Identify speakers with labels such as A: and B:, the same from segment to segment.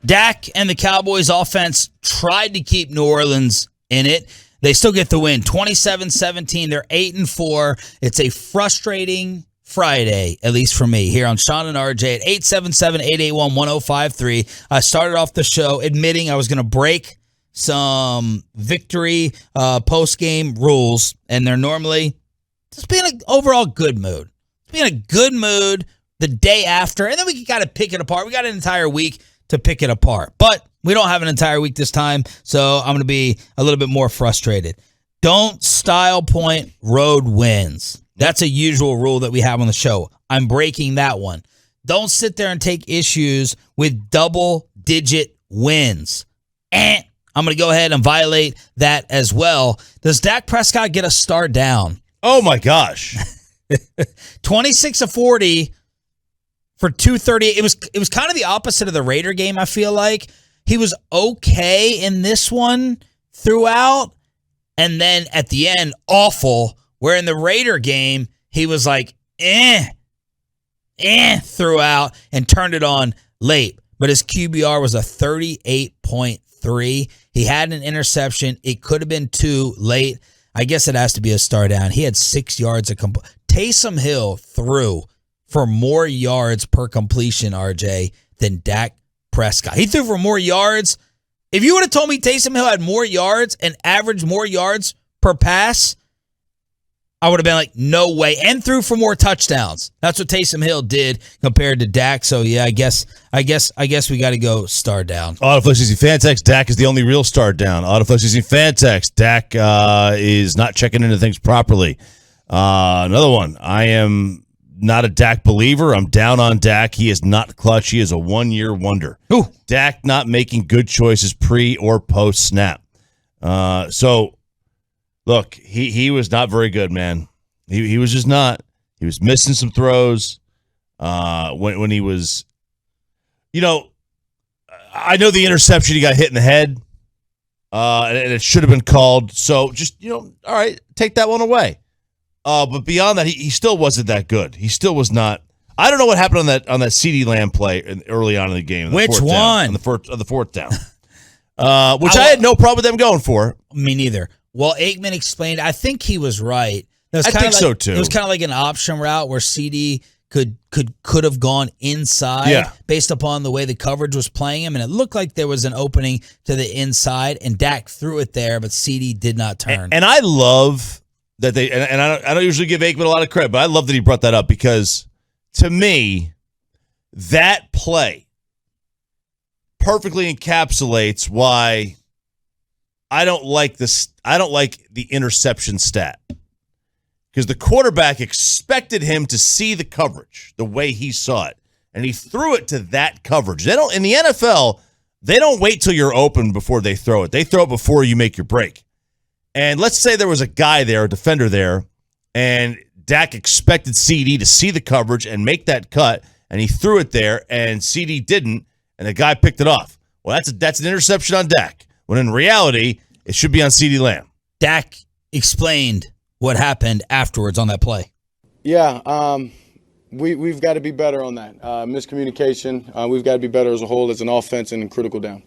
A: Dak and the Cowboys offense tried to keep New Orleans in it. They still get the win, 27-17. They're 8-4. It's a frustrating Friday, at least for me, here on Sean and RJ at 877-881-1053. I started off the show admitting I was going to break some victory post-game rules, and they're normally just being an overall good mood. Being a good mood the day after, and then we can kind of pick it apart. We got an entire week to pick it apart, but we don't have an entire week this time, so I'm going to be a little bit more frustrated. Don't style point road wins. That's a usual rule that we have on the show. I'm breaking that one. Don't sit there and take issues with double-digit wins. I'm going to go ahead and violate that as well. Does Dak Prescott get a star down?
B: Oh, my gosh.
A: 26-40 for 230. It was kind of the opposite of the Raider game, I feel like. He was okay in this one throughout, and then at the end, awful. Where in the Raider game, he was like, throughout and turned it on late. But his QBR was a 38.3. He had an interception. It could have been 2 late. I guess it has to be a star down. He had 6 yards of Taysom Hill threw for more yards per completion, RJ, than Dak Prescott. He threw for more yards. If you would have told me Taysom Hill had more yards and averaged more yards per pass, I would have been like, no way. And threw for more touchdowns. That's what Taysom Hill did compared to Dak. So yeah, I guess we got to go star down.
B: Autoflex Easy Fan Text, Dak is the only real star down. Autoflex Easy Fan Text, Dak is not checking into things properly. Another one. I am not a Dak believer. I'm down on Dak. He is not clutch. He is a one-year wonder.
A: Ooh.
B: Dak not making good choices pre or post snap. So. Look, he was not very good, man. He was just not. He was missing some throws when he was, I know the interception, he got hit in the head, and it should have been called. So just, all right, take that one away. But beyond that, he still wasn't that good. He still was not. I don't know what happened on that CeeDee Lamb play early on in the game.
A: Which one?
B: On the fourth down. Which I had no problem with them going for.
A: Me neither. Well, Aikman explained, I think he was right.
B: I think so, too.
A: It was kind of like an option route where CD could have gone inside based upon the way the coverage was playing him, and it looked like there was an opening to the inside, and Dak threw it there, but CD did not turn.
B: And I love that they – and I don't usually give Aikman a lot of credit, but I love that he brought that up because, to me, that play perfectly encapsulates why – I don't like the interception stat because the quarterback expected him to see the coverage the way he saw it, and he threw it to that coverage. They don't in the NFL. They don't wait till you're open before they throw it. They throw it before you make your break. And let's say there was a guy there, a defender there, and Dak expected CD to see the coverage and make that cut, and he threw it there, and CD didn't, and the guy picked it off. Well, that's an interception on Dak. When in reality, it should be on CeeDee Lamb.
A: Dak explained what happened afterwards on that play.
C: Yeah, we've got to be better on that. Miscommunication. We've got to be better as a whole as an offense and in critical down.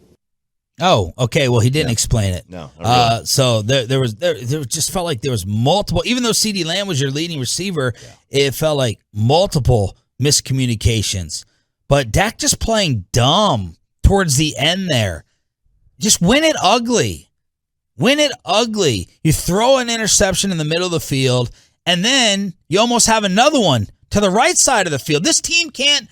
A: Oh, okay. Well, he didn't explain it.
B: No. Really.
A: So there just felt like there was multiple. Even though CeeDee Lamb was your leading receiver, it felt like multiple miscommunications. But Dak just playing dumb towards the end there. Just win it ugly. Win it ugly. You throw an interception in the middle of the field, and then you almost have another one to the right side of the field. This team can't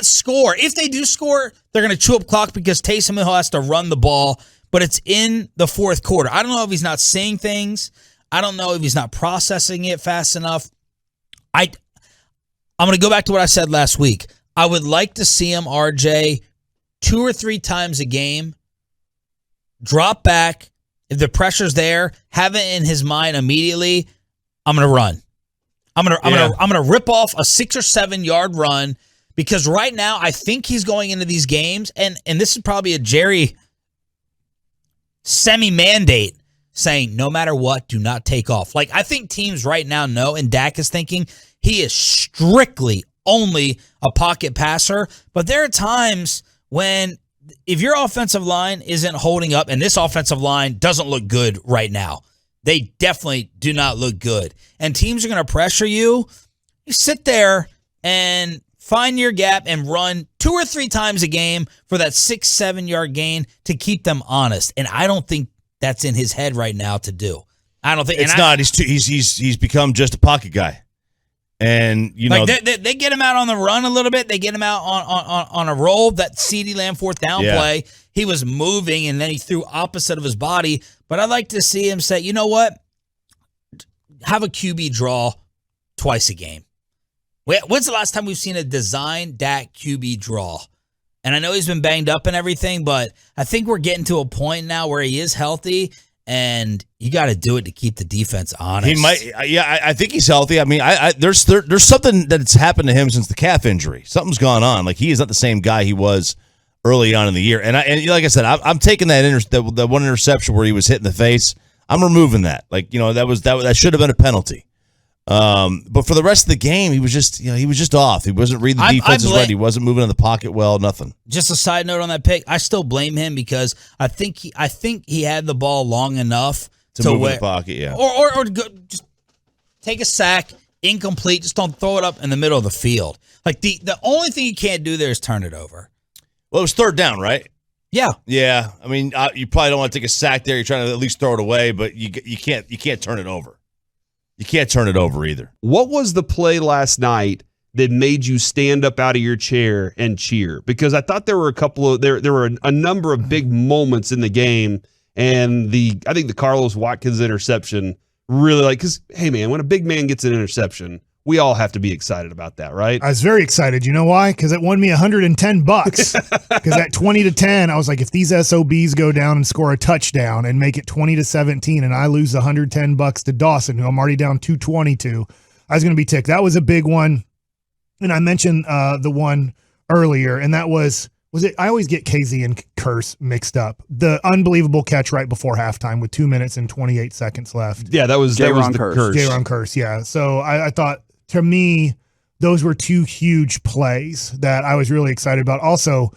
A: score. If they do score, they're going to chew up clock because Taysom Hill has to run the ball, but it's in the fourth quarter. I don't know if he's not seeing things. I don't know if he's not processing it fast enough. I'm going to go back to what I said last week. I would like to see him, RJ, 2 or 3 times a game, drop back. If the pressure's there, have it in his mind immediately. I'm going to run. I'm going to rip off a 6 or 7 yard run because right now I think he's going into these games, and this is probably a Jerry semi-mandate saying no matter what, do not take off. Like I think teams right now know, and Dak is thinking he is strictly only a pocket passer, but there are times when if your offensive line isn't holding up, and this offensive line doesn't look good right now, they definitely do not look good, and teams are going to pressure you, you sit there and find your gap and run 2 or 3 times a game for that 6-7 yard gain to keep them honest. And I don't think that's in his head right now to do. I don't think
B: it's not. He's become just a pocket guy, and
A: they get him out on the run a little bit. They get him out on a roll. That CeeDee Lamb 4th down play, he was moving and then he threw opposite of his body. But I'd like to see him say, you know what, have a QB draw twice a game. When's the last time we've seen a design Dak QB draw? And I know he's been banged up and everything, but I think we're getting to a point now where he is healthy, and you got to do it to keep the defense honest.
B: He might, I think he's healthy. I mean, there's something that's happened to him since the calf injury. Something's gone on. Like, he is not the same guy he was early on in the year. And like I said, I'm taking that one interception where he was hit in the face. I'm removing that. Like, that should have been a penalty. But for the rest of the game, he was just off. He wasn't reading the defenses right. He wasn't moving in the pocket well. Nothing.
A: Just a side note on that pick, I still blame him because I think he had the ball long enough
B: to move in the pocket, yeah,
A: or just take a sack, incomplete. Just don't throw it up in the middle of the field. Like the only thing you can't do there is turn it over.
B: Well, it was 3rd down, right?
A: Yeah.
B: Yeah. I mean, you probably don't want to take a sack there. You're trying to at least throw it away, but you can't turn it over. You can't turn it over either.
D: What was the play last night that made you stand up out of your chair and cheer? Because I thought there were there were a number of big moments in the game, and I think the Carlos Watkins interception really, because, hey man, when a big man gets an interception, we all have to be excited about that, right?
E: I was very excited. You know why? Because it won me $110. Because at 20-10, I was like, if these SOBs go down and score a touchdown and make it 20-17, and I lose $110 to Dawson, who I'm already down 222, I was going to be ticked. That was a big one. And I mentioned the one earlier, and that was it? I always get KZ and Curse mixed up. The unbelievable catch right before halftime with 2 minutes and 28 seconds left.
D: Yeah, that was the Curse.
E: J-Ron Curse, yeah. So I thought, to me, those were 2 huge plays that I was really excited about. Also,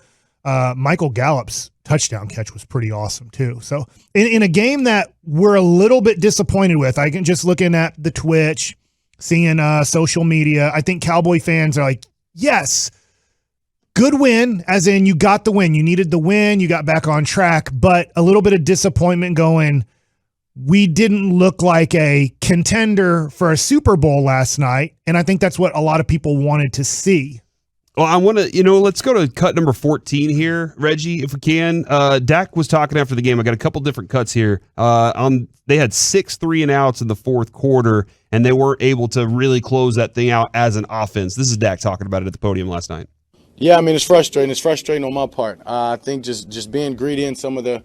E: Michael Gallup's touchdown catch was pretty awesome, too. So in a game that we're a little bit disappointed with, I can just looking at the Twitch, seeing social media, I think Cowboy fans are like, yes, good win, as in you got the win. You needed the win. You got back on track, but a little bit of disappointment going, we didn't look like a contender for a Super Bowl last night, and I think that's what a lot of people wanted to see.
D: Well, I want to, let's go to cut number 14 here, Reggie, if we can. Dak was talking after the game. I got a couple different cuts here. They had 6 3-and-outs in the 4th quarter, and they weren't able to really close that thing out as an offense. This is Dak talking about it at the podium last night.
C: Yeah, I mean, it's frustrating. It's frustrating on my part. I think just being greedy in some of the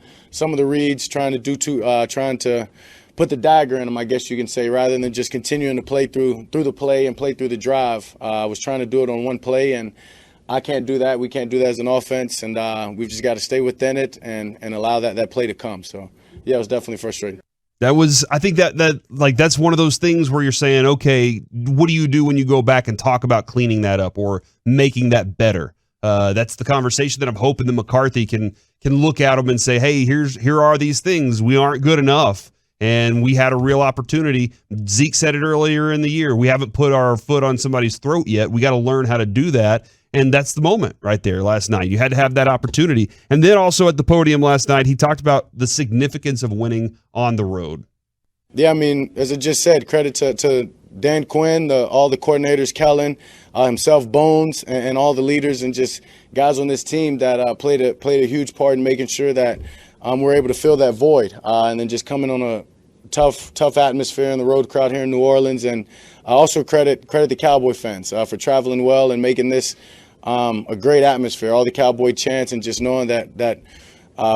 C: reads, trying to put the dagger in them, I guess you can say, rather than just continuing to play through the play and play through the drive. I was trying to do it on one play, and I can't do that. We can't do that as an offense, and we've just got to stay within it and allow that play to come. So, yeah, it was definitely frustrating.
D: I think that's one of those things where you're saying, okay, what do you do when you go back and talk about cleaning that up or making that better? That's the conversation that I'm hoping that McCarthy can look at them and say, hey, here are these things. We aren't good enough, and we had a real opportunity. Zeke said it earlier in the year. We haven't put our foot on somebody's throat yet. We got to learn how to do that. And that's the moment right there last night. You had to have that opportunity. And then also at the podium last night, he talked about the significance of winning on the road.
C: Yeah, I mean, as I just said, credit to Dan Quinn, all the coordinators, Kellen, himself, Bones, and all the leaders and just guys on this team that played a huge part in making sure that we're able to fill that void. And then just coming on a tough atmosphere in the road crowd here in New Orleans. And I also credit the Cowboy fans for traveling well and making this a great atmosphere. All the Cowboy chants and just knowing that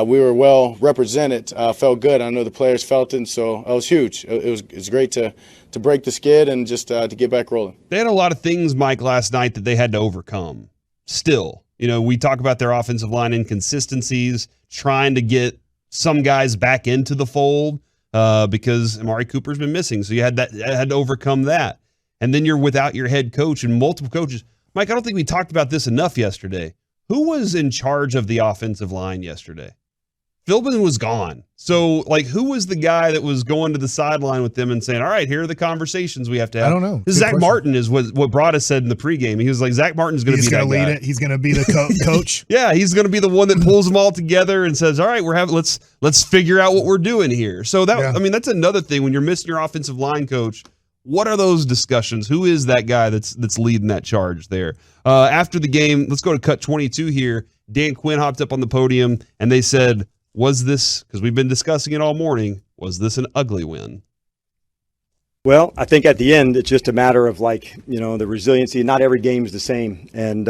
C: we were well represented felt good. I know the players felt it, and so it was huge. It was great to break the skid and just to get back rolling.
D: They had a lot of things, Mike, last night that they had to overcome. Still, we talk about their offensive line inconsistencies, trying to get some guys back into the fold because Amari Cooper's been missing. So you had to overcome that. And then you're without your head coach and multiple coaches. Mike, I don't think we talked about this enough yesterday. who was in charge of the offensive line yesterday? Philbin was gone. So, like, who was the guy that was going to the sideline with them and saying, all right, here are the conversations we have to have?
E: I don't know.
D: Zach Martin is what Broadus said in the pregame. He was like, Zach Martin's going to be that guy.
E: Lead it. He's going to be the coach.
D: Yeah, he's going to be the one that pulls them all together and says, all right, let's figure out what we're doing here. So, that's another thing. When you're missing your offensive line coach, what are those discussions? Who is that guy that's leading that charge there? After the game, let's go to cut 22 here. Dan Quinn hopped up on the podium, and they said, was this, because we've been discussing it all morning, was this an ugly win?
F: Well, I think at the end, it's just a matter of the resiliency. Not every game is the same. And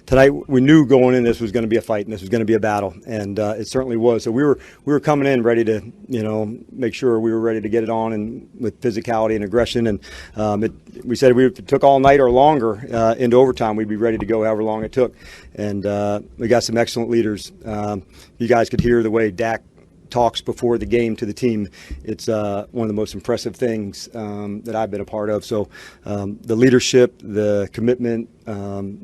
F: tonight we knew going in this was going to be a fight and this was going to be a battle. And it certainly was. So we were coming in ready to, make sure we were ready to get it on and with physicality and aggression. And we said if it took all night or longer into overtime, we'd be ready to go however long it took. And we got some excellent leaders. You guys could hear the way Dak talks before the game to the team. It's one of the most impressive things that I've been a part of. So the leadership, the commitment,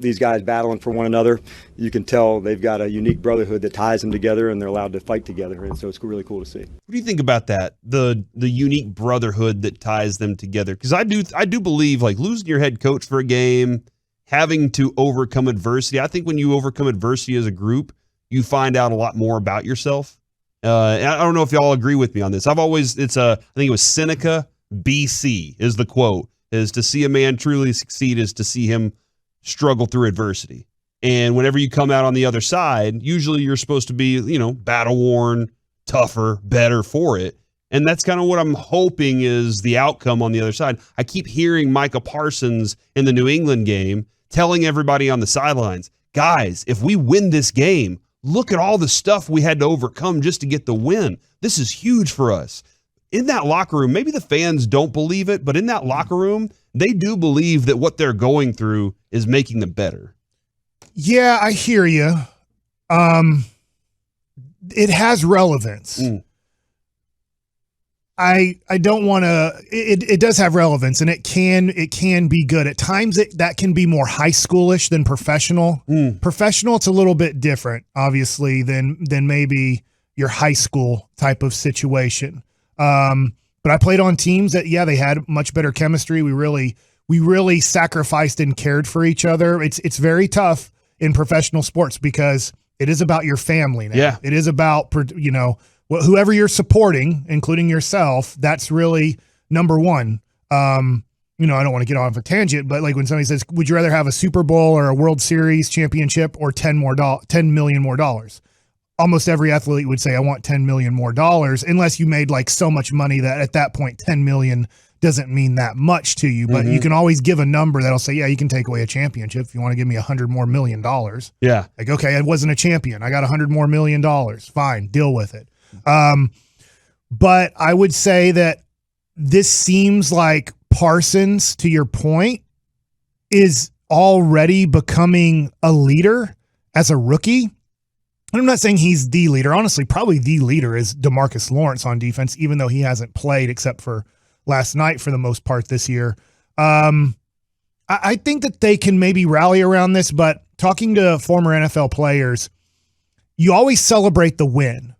F: these guys battling for one another, you can tell they've got a unique brotherhood that ties them together and they're allowed to fight together. And so it's really cool to see.
D: What do you think about that? The unique brotherhood that ties them together? Because I do believe, like, losing your head coach for a game, having to overcome adversity. I think when you overcome adversity as a group, you find out a lot more about yourself. I don't know if y'all agree with me on this. I think it was Seneca, BC is the quote, is to see a man truly succeed is to see him struggle through adversity. And whenever you come out on the other side, usually you're supposed to be, battle worn, tougher, better for it. And that's kind of what I'm hoping is the outcome on the other side. I keep hearing Micah Parsons in the New England game telling everybody on the sidelines, guys, if we win this game, look at all the stuff we had to overcome just to get the win. This is huge for us. In that locker room, maybe the fans don't believe it, but in that locker room, they do believe that what they're going through is making them better.
E: Yeah, I hear you. It has relevance. I don't want to. It does have relevance, and it can be good at times. That can be more high schoolish than professional. Professional, it's a little bit different, obviously, than maybe your high school type of situation. But I played on teams that they had much better chemistry. We really sacrificed and cared for each other. It's very tough in professional sports because it is about your family now.
D: Yeah.
E: It is about whoever you're supporting, including yourself, that's really number one. I don't want to get off a tangent, but like when somebody says, would you rather have a Super Bowl or a World Series championship or $10 million more dollars? Almost every athlete would say, I want $10 million more dollars, unless you made like so much money that at that point, $10 million doesn't mean that much to you, but you can always give a number that'll say, yeah, you can take away a championship if you want to give me $100 more million.
D: Yeah.
E: Like, okay, I wasn't a champion. I got $100 more million. Fine. Deal with it. But I would say that this seems like Parsons, to your point, is already becoming a leader as a rookie. And I'm not saying he's the leader. Honestly, probably the leader is DeMarcus Lawrence on defense, even though he hasn't played except for last night for the most part this year. I think that they can maybe rally around this, but talking to former NFL players, you always celebrate the win.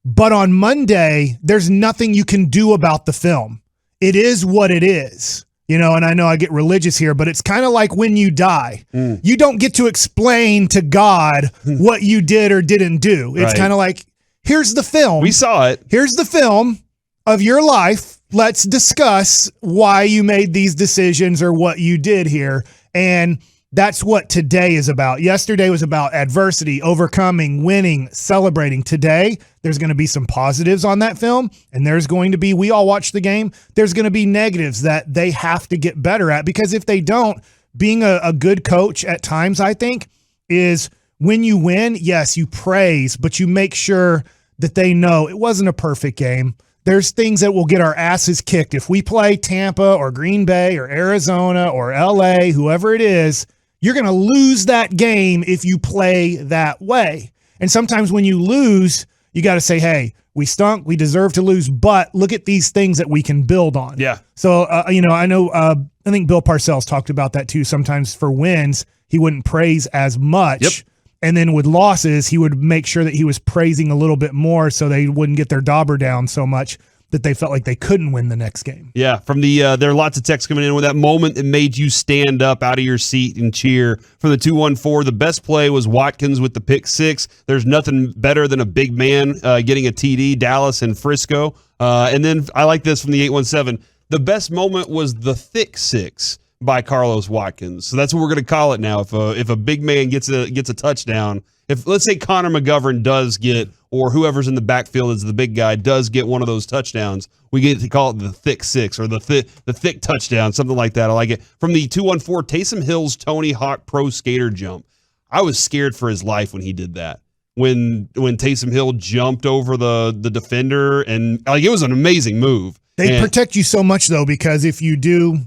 E: But on Monday, there's nothing you can do about the film. It is what it is. And I know I get religious here, but it's kind of like when you die. You don't get to explain to God what you did or didn't do. It's kind of like, here's the film.
D: We saw it.
E: Here's the film of your life. Let's discuss why you made these decisions or what you did here. And that's what today is about. Yesterday was about adversity, overcoming, winning, celebrating. Today, there's going to be some positives on that film, and there's going to be, we all watched the game, there's going to be negatives that they have to get better at, because if they don't, being a good coach at times, I think, is when you win, yes, you praise, but you make sure that they know it wasn't a perfect game. There's things that will get our asses kicked. If we play Tampa or Green Bay or Arizona or LA, whoever it is, you're going to lose that game if you play that way. And sometimes when you lose, you got to say, hey, we stunk, we deserve to lose, but look at these things that we can build on.
D: Yeah.
E: So, I know, I think Bill Parcells talked about that too. Sometimes for wins, he wouldn't praise as much.
D: Yep.
E: And then with losses, he would make sure that he was praising a little bit more so they wouldn't get their dauber down so much that they felt like they couldn't win the next game.
D: Yeah, from the there are lots of texts coming in with that moment that made you stand up out of your seat and cheer. From the 214, the best play was Watkins with the pick six. There's nothing better than a big man getting a TD, Dallas and Frisco. And then I like this from the 817. The best moment was the thick six by Carlos Watkins. So that's what we're going to call it now. If a big man gets a touchdown, if let's say Connor McGovern does get, or whoever's in the backfield is the big guy, does get one of those touchdowns, we get to call it the thick six or the thick touchdown, something like that. I like it. From the 214, Taysom Hill's Tony Hawk Pro Skater jump. I was scared for his life when he did that. When Taysom Hill jumped over the defender, and like it was an amazing move.
E: They protect you so much though, because if you do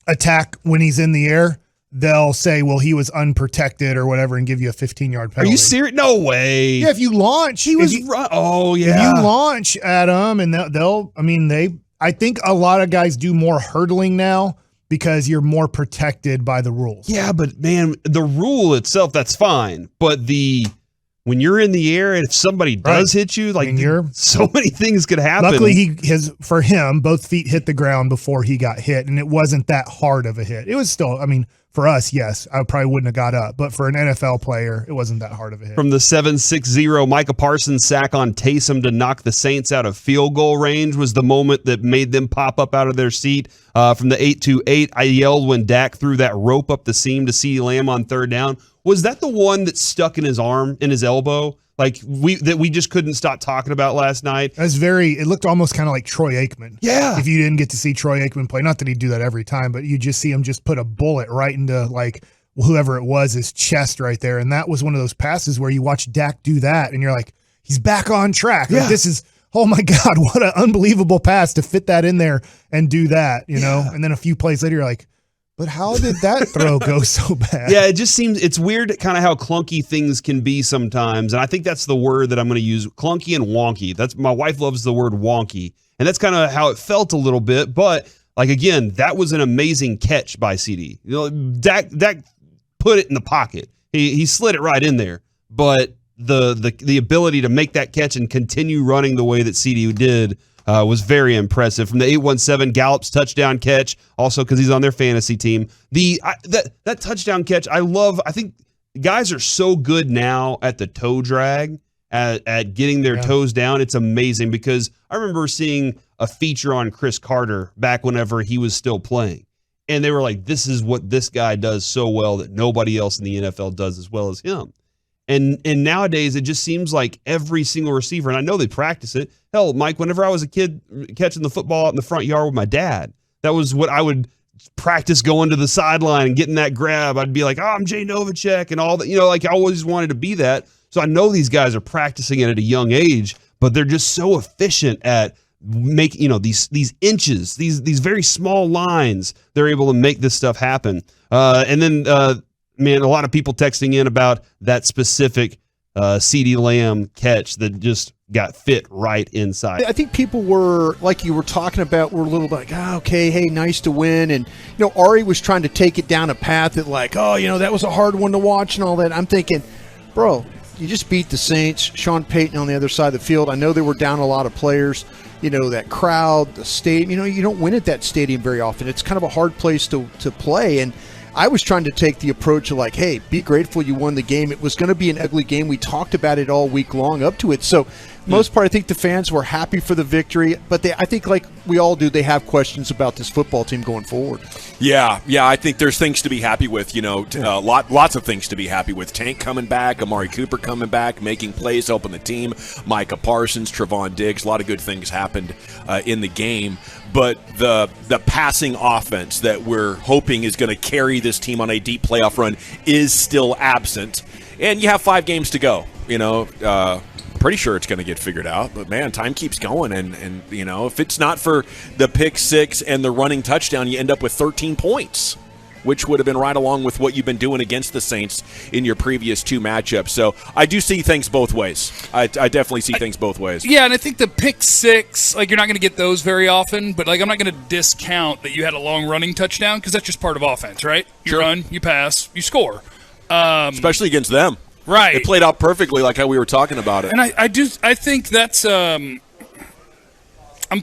E: attack when he's in the air, they'll say, well, he was unprotected or whatever and give you a 15-yard penalty.
D: Are you serious? No way.
E: Yeah, if you launch.
D: Oh, yeah.
E: If you launch at them, and I think a lot of guys do more hurdling now because you're more protected by the rules.
D: Yeah, but man, the rule itself, that's fine. But when you're in the air and if somebody does hit you, like so many things could happen.
E: Luckily, for him, both feet hit the ground before he got hit, and it wasn't that hard of a hit. It was still, for us, yes, I probably wouldn't have got up. But for an NFL player, it wasn't that hard of a hit.
D: From the 760, Micah Parsons' sack on Taysom to knock the Saints out of field goal range was the moment that made them pop up out of their seat. From the 828, I yelled when Dak threw that rope up the seam to CeeDee Lamb on third down. Was that the one that stuck in his arm, in his elbow? Like we just couldn't stop talking about last night.
E: It looked almost kind of like Troy Aikman.
D: Yeah.
E: If you didn't get to see Troy Aikman play, not that he'd do that every time, but you just see him just put a bullet right into like whoever it was, his chest right there. And that was one of those passes where you watch Dak do that and you're like, he's back on track.
D: Yeah.
E: Like, this is, oh my God, what an unbelievable pass to fit that in there and do that, you know? And then a few plays later, you're like, but how did that throw go so bad?
D: Yeah, it just seems it's weird kind of how clunky things can be sometimes. And I think that's the word that I'm going to use, clunky and wonky. My wife loves the word wonky. And that's kind of how it felt a little bit. But like, again, that was an amazing catch by CD. Dak put it in the pocket. He slid it right in there. But the ability to make that catch and continue running the way that CD did was very impressive. From the 817, Gallup's touchdown catch, also because he's on their fantasy team. That touchdown catch, I think guys are so good now at the toe drag, at getting their toes down. It's amazing because I remember seeing a feature on Chris Carter back whenever he was still playing. And they were like, this is what this guy does so well that nobody else in the NFL does as well as him. And nowadays, it just seems like every single receiver, and I know they practice it. Hell, Mike, whenever I was a kid catching the football out in the front yard with my dad, that was what I would practice going to the sideline and getting that grab. I'd be like, I'm Jay Novacek and all that. Like I always wanted to be that. So I know these guys are practicing it at a young age, but they're just so efficient at making, these inches, these very small lines. They're able to make this stuff happen. And then, man, a lot of people texting in about that specific CeeDee Lamb catch that just got fit right inside.
G: I think people were, like you were talking about, were a little bit like, okay, hey, nice to win. And, Ari was trying to take it down a path that like, that was a hard one to watch and all that. I'm thinking, bro, you just beat the Saints. Sean Payton on the other side of the field. I know they were down a lot of players. That crowd, the stadium, you don't win at that stadium very often. It's kind of a hard place to play. And I was trying to take the approach of like, hey, be grateful you won the game. It was going to be an ugly game. We talked about it all week long up to it. So most part, I think the fans were happy for the victory. But I think like we all do, they have questions about this football team going forward.
H: Yeah, I think there's things to be happy with, lots of things to be happy with. Tank coming back, Amari Cooper coming back, making plays, helping the team, Micah Parsons, Trevon Diggs, a lot of good things happened in the game. But the passing offense that we're hoping is going to carry this team on a deep playoff run is still absent. And you have 5 games to go, pretty sure it's going to get figured out, but man, time keeps going, and if it's not for the pick 6 and the running touchdown, you end up with 13 points, which would have been right along with what you've been doing against the Saints in your previous 2 matchups. So I do see things both ways. I definitely see things both ways.
I: Yeah, and I think the pick 6, like you're not going to get those very often, but like I'm not going to discount that you had a long running touchdown because that's just part of offense, right? You run, you pass, you score.
H: Especially against them.
I: Right.
H: It played out perfectly like how we were talking about it.
I: And I think that's I'm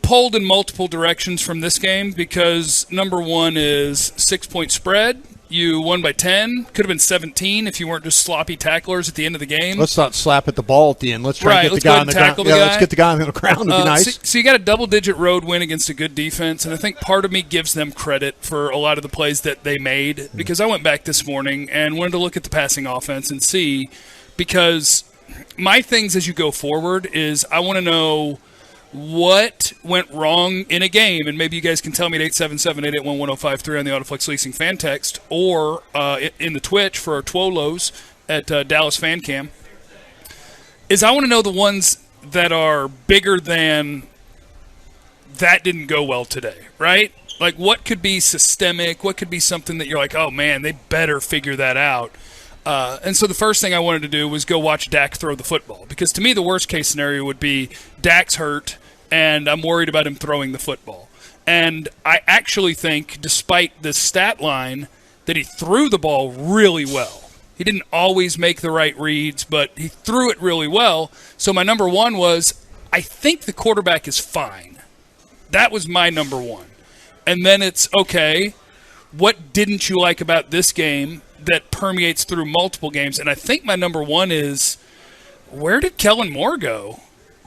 I: pulled in multiple directions from this game because number one is 6-point spread. You won by 10. Could have been 17 if you weren't just sloppy tacklers at the end of the game.
G: Let's not slap at the ball at the end. Let's try to get
I: Let's
G: the guy
I: go
G: on the
I: ahead and
G: ground.
I: tackle the guy.
G: Let's get the guy on the ground. It'd be nice.
I: So you got a double-digit road win against a good defense, and I think part of me gives them credit for a lot of the plays that they made because I went back this morning and wanted to look at the passing offense and see, because my things as you go forward is I want to know what went wrong in a game, and maybe you guys can tell me at 877-881-1053 on the Autoflex Leasing fan text or in the Twitch for our Twolos at Dallas Fan Cam, is I want to know the ones that are bigger than that didn't go well today, right? Like what could be systemic, what could be something that you're like, oh man, they better figure that out. And so the first thing I wanted to do was go watch Dak throw the football, because to me the worst case scenario would be Dak's hurt and I'm worried about him throwing the football. And I actually think, despite the stat line, that he threw the ball really well. He didn't always make the right reads, but he threw it really well. So my number one was, I think the quarterback is fine. That was my number one. And then it's, okay, what didn't you like about this game that permeates through multiple games? And I think my number one is, where did Kellen Moore go?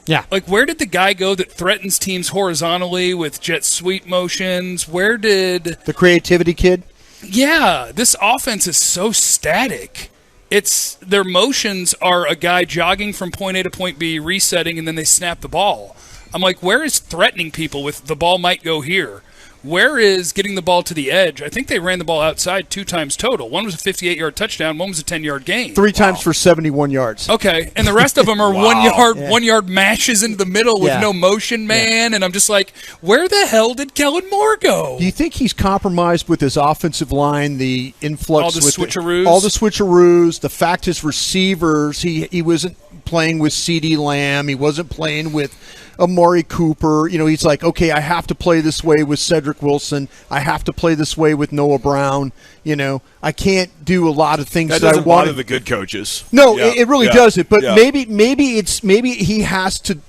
G: Yeah.
I: Like, where did the guy go that threatens teams horizontally with jet sweep motions? Where did
G: the creativity kid?
I: Yeah, this offense is so static. It's their motions are a guy jogging from point A to point B, resetting, and then they snap the ball. I'm like, where is threatening people with the ball might go here? Where is getting the ball to the edge? I think they ran the ball outside 2 times total. One was a 58-yard touchdown. One was a 10-yard gain.
G: 3 times for 71 yards.
I: Okay, and the rest of them are 1 yard mashes into the middle with no motion, man. And I'm just like, where the hell did Kellen Moore go?
G: Do you think he's compromised with his offensive line, the influx,
I: all the switcheroos,
G: the fact his receivers, he wasn't playing with CeeDee Lamb, he wasn't playing with Amari Cooper. You know, he's like, okay, I have to play this way with Cedric Wilson. I have to play this way with Noah Brown. You know, I can't do a lot of things that I want.
H: Bother the good coaches.
G: No, it really doesn't. But maybe he has to.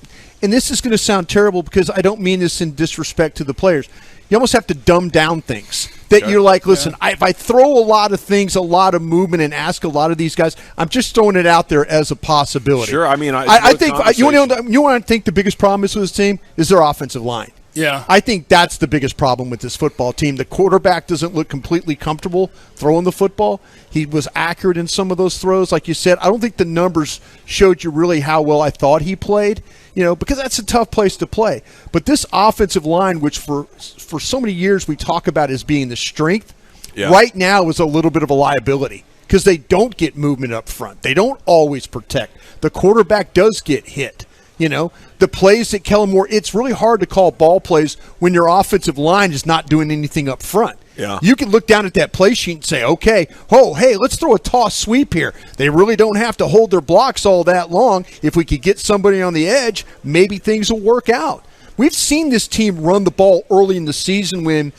G: And this is going to sound terrible because I don't mean this in disrespect to the players. You almost have to dumb down things. That you're like, listen, if I throw a lot of things, a lot of movement, and ask a lot of these guys, I'm just throwing it out there as a possibility.
H: Sure, I mean,
G: I think you want to think the biggest problem is with this team is their offensive line.
I: Yeah,
G: I think that's the biggest problem with this football team. The quarterback doesn't look completely comfortable throwing the football. He was accurate in some of those throws, like you said. I don't think the numbers showed you really how well I thought he played. You know, because that's a tough place to play. But this offensive line, which for so many years we talk about as being the strength, right now is a little bit of a liability because they don't get movement up front. They don't always protect. The quarterback does get hit. You know, the plays that Kellen Moore, it's really hard to call ball plays when your offensive line is not doing anything up front.
H: Yeah.
G: You can look down at that play sheet and say, okay, hey, let's throw a toss sweep here. They really don't have to hold their blocks all that long. If we could get somebody on the edge, maybe things will work out. We've seen this team run the ball early in the season when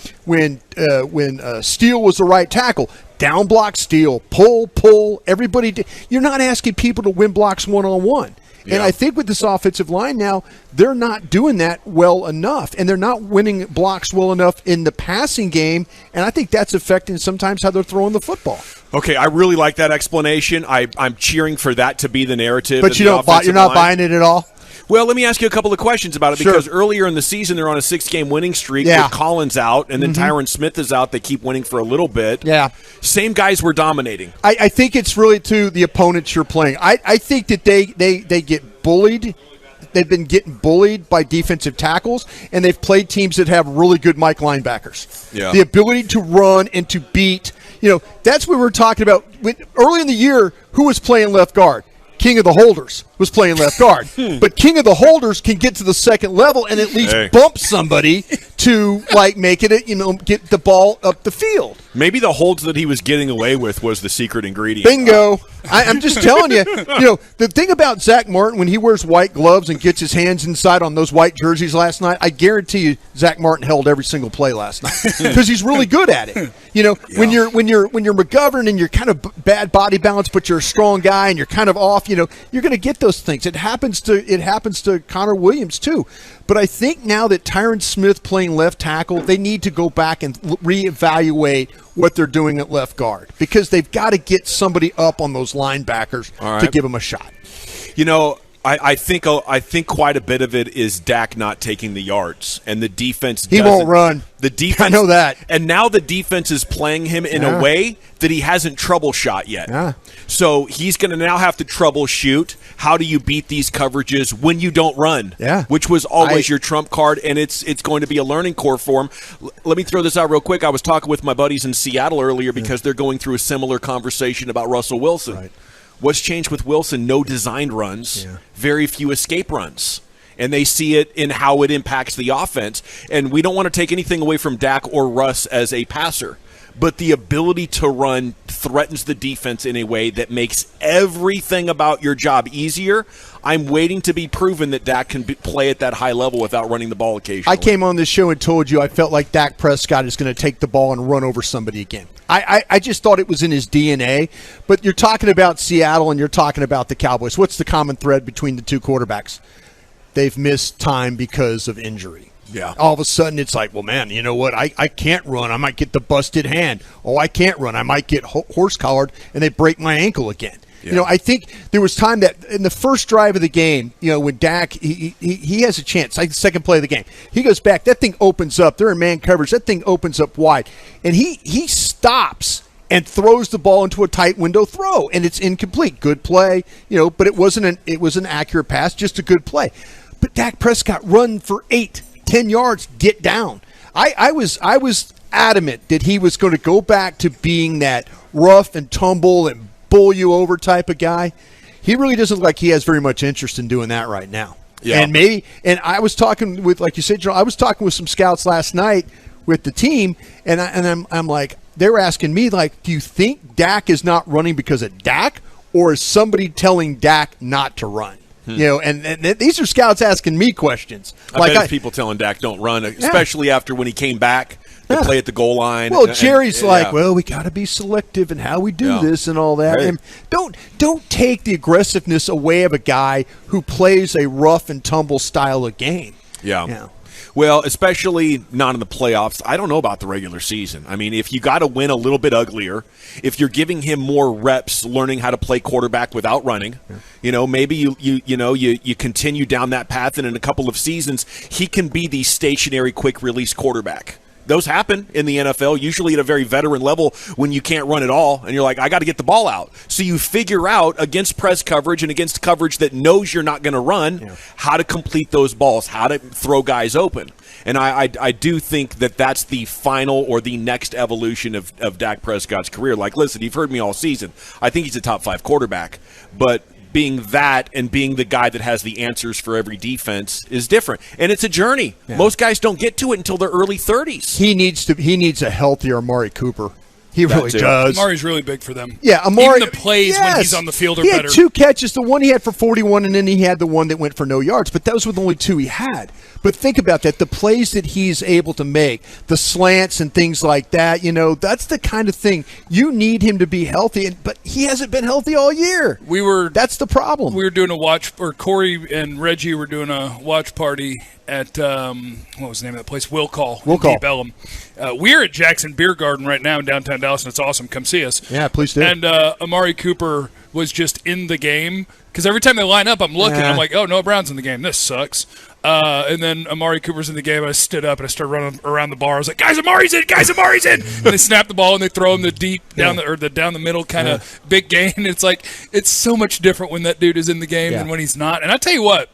G: Steele was the right tackle. Down block Steele, pull, everybody. You're not asking people to win blocks one-on-one. And I think with this offensive line now, they're not doing that well enough, and they're not winning blocks well enough in the passing game, and I think that's affecting sometimes how they're throwing the football.
H: Okay, I really like that explanation. I'm cheering for that to be the narrative.
G: But you're not buying it at all?
H: Well, let me ask you a couple of questions about it, because earlier in the season they're on a 6-game winning streak with Collins out, and then Tyron Smith is out. They keep winning for a little bit.
G: Yeah.
H: Same guys were dominating.
G: I think it's really to the opponents you're playing. I think that they get bullied. They've been getting bullied by defensive tackles, and they've played teams that have really good Mike linebackers.
H: Yeah.
G: The ability to run and to beat. You know, that's what we were talking about. Early in the year, who was playing left guard? King of the Holders was playing left guard. But King of the Holders can get to the second level and at least bump somebody to like make it, get the ball up the field.
H: Maybe the holds that he was getting away with was the secret ingredient.
G: Bingo. I'm just telling you, the thing about Zach Martin, when he wears white gloves and gets his hands inside on those white jerseys last night, I guarantee you Zach Martin held every single play last night because he's really good at it. When you're McGovern and you're kind of bad body balance, but you're a strong guy and you're kind of off, you're going to get those things. It happens to Connor Williams too. But I think now that Tyron Smith playing left tackle, they need to go back and reevaluate what they're doing at left guard because they've got to get somebody up on those linebackers to give them a shot.
H: I think quite a bit of it is Dak not taking the yards and the defense.
G: He won't run.
H: The defense,
G: I know that.
H: And now the defense is playing him in a way that he hasn't troubleshot yet.
G: Yeah.
H: So he's going to now have to troubleshoot. How do you beat these coverages when you don't run?
G: Yeah.
H: Which was always your trump card, and it's going to be a learning curve for him. Let me throw this out real quick. I was talking with my buddies in Seattle earlier because they're going through a similar conversation about Russell Wilson.
G: Right.
H: What's changed with Wilson? No designed runs, very few escape runs. And they see it in how it impacts the offense. And we don't want to take anything away from Dak or Russ as a passer. But the ability to run threatens the defense in a way that makes everything about your job easier. I'm waiting to be proven that Dak can play at that high level without running the ball occasionally.
G: I came on this show and told you I felt like Dak Prescott is going to take the ball and run over somebody again. I just thought it was in his DNA. But you're talking about Seattle and you're talking about the Cowboys. What's the common thread between the two quarterbacks? They've missed time because of injury.
H: Yeah.
G: All of a sudden, it's like, well, man, you know what? I can't run. I might get the busted hand. Oh, I can't run. I might get horse-collared, and they break my ankle again. Yeah. I think there was time that in the first drive of the game, when Dak, he has a chance, like the second play of the game. He goes back. That thing opens up. They're in man coverage. That thing opens up wide. And he stops and throws the ball into a tight window throw, and it's incomplete. Good play, but it was an accurate pass, just a good play. But Dak Prescott run for 8-10 yards, get down. I was adamant that he was going to go back to being that rough and tumble and bull you over type of guy. He really doesn't look like he has very much interest in doing that right now. Yeah. And I was talking with, like you said, Joe, I was talking with some scouts last night with the team, and I'm like, they were asking me, like, do you think Dak is not running because of Dak, or is somebody telling Dak not to run? And these are scouts asking me questions.
H: I bet it's people telling Dak don't run, especially after when he came back to play at the goal line.
G: Well, Jerry's well, we got to be selective in how we do this and all that.
H: Right.
G: And don't take the aggressiveness away of a guy who plays a rough and tumble style of game.
H: Yeah. Well, especially not in the playoffs. I don't know about the regular season. I mean, if you got to win a little bit uglier, if you're giving him more reps learning how to play quarterback without running, maybe you continue down that path, and in a couple of seasons, he can be the stationary quick release quarterback. Those happen in the NFL, usually at a very veteran level when you can't run at all, and you're like, I got to get the ball out. So you figure out against press coverage and against coverage that knows you're not going to run, how to complete those balls, how to throw guys open. And I do think that that's the final or the next evolution of Dak Prescott's career. Like, listen, you've heard me all season. I think he's a top 5 quarterback, but being that and being the guy that has the answers for every defense is different. And it's a journey. Yeah. Most guys don't get to it until their early 30s.
G: He needs a healthier Amari Cooper. He really does.
I: Amari's really big for them.
G: Yeah, Amari.
I: Even the plays when he's on the field are
G: better.
I: He had
G: 2 catches. The one he had for 41, and then he had the one that went for no yards. But those were the only 2 he had. But think about that. The plays that he's able to make, the slants and things like that, that's the kind of thing. You need him to be healthy, but he hasn't been healthy all year. That's the problem.
I: We were doing Corey and Reggie were doing a watch party at, what was the name of that place? Will Call. Deep Ellum. We're at Jackson Beer Garden right now in downtown Dallas, and it's awesome. Come see us.
G: Yeah, please do.
I: And Amari Cooper was just in the game, because every time they line up, I'm looking. I'm like, oh, Noah Brown's in the game. This sucks. And then Amari Cooper's in the game. I stood up and I started running around the bar. I was like, guys, Amari's in! And they snap the ball and they throw him the deep down the middle kind of big gain. It's like, it's so much different when that dude is in the game than when he's not. And I tell you what,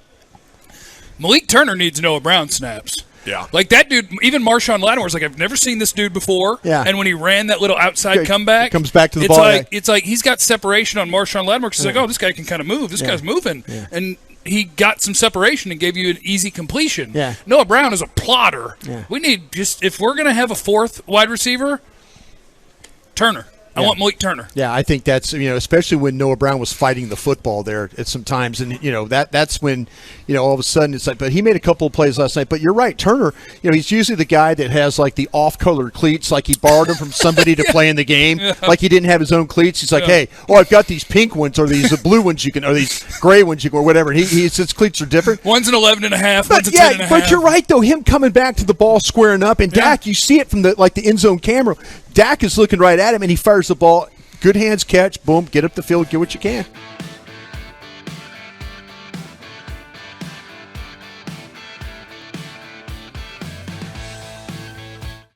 I: Malik Turner needs Noah Brown snaps.
H: Yeah.
I: Like that dude, even Marshawn Lattimore's like, I've never seen this dude before.
G: Yeah.
I: And when he ran that little outside comeback,
G: comes back to the ball.
I: It's like he's got separation on Marshawn Lattimore because he's like, oh, this guy can kind of move. This guy's moving. Yeah. And he got some separation and gave you an easy completion.
G: Yeah.
I: Noah Brown is a plotter.
G: Yeah.
I: We need if we're going to have a fourth wide receiver, Turner. I want Malik Turner.
G: Yeah, I think that's, especially when Noah Brown was fighting the football there at some times. And, that's when, all of a sudden it's like, but he made a couple of plays last night. But you're right, Turner, he's usually the guy that has like the off-colored cleats, like he borrowed them from somebody to play in the game. Yeah. Like he didn't have his own cleats. He's like, hey, I've got these pink ones or these blue ones or these gray ones or whatever. And his cleats are different.
I: One's an 11 and a half, one's a 10 and a half.
G: But you're right, though, him coming back to the ball squaring up. And Dak, you see it from the end zone camera. Dak is looking right at him, and he fires the ball. Good hands catch, boom, get up the field, get what you can.